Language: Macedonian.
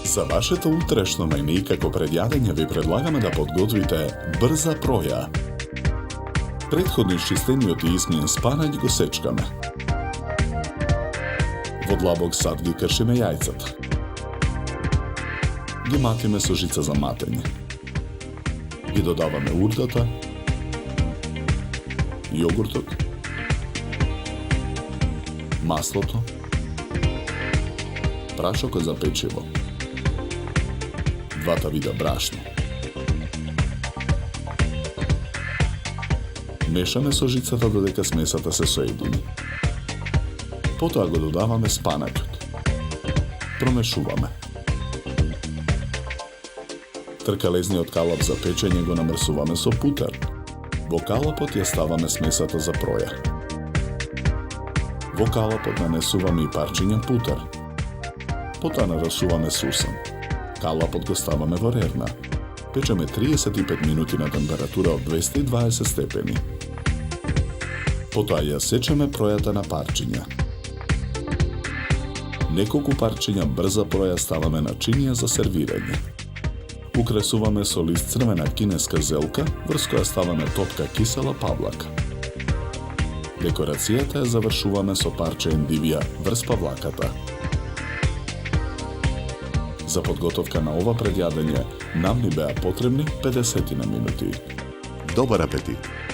За вашето утрешно меню како предјадење ви предлагаме да подготвите брза проја. Претходно исчистениот и измиен спанаќ го сечкаме. Во длабок сад ги кршиме јајцата. Ги матиме со жица за матење. Ги додаваме урдата, јогуртот, маслото, прашокот за печиво, двата вида брашно. Мешаме со жицата додека смесата се соедини. Потоа го додаваме спанаќот. Промешуваме. Тркалезниот калап за печење го намрсуваме со путер. Во калапот ја ставаме смесата за проја. Во калапот нанесуваме и парчиња путер. Потоа нарасуваме сусан. Калапот го ставаме во рерна. Печеме 35 минути на температура од 220 степени. Потоа ја сечеме пројата на парчиња. Неколку парчиња брза проја ставаме на чинија за сервирање. Украсуваме со лист црвена кинеска зелка, врз која ставаме топка кисела павлака. Декорацијата ја завршуваме со парче ендивија врз павлаката. За подготовка на ова предјадење нам ни беа потребни 50 минути. Добар апетит!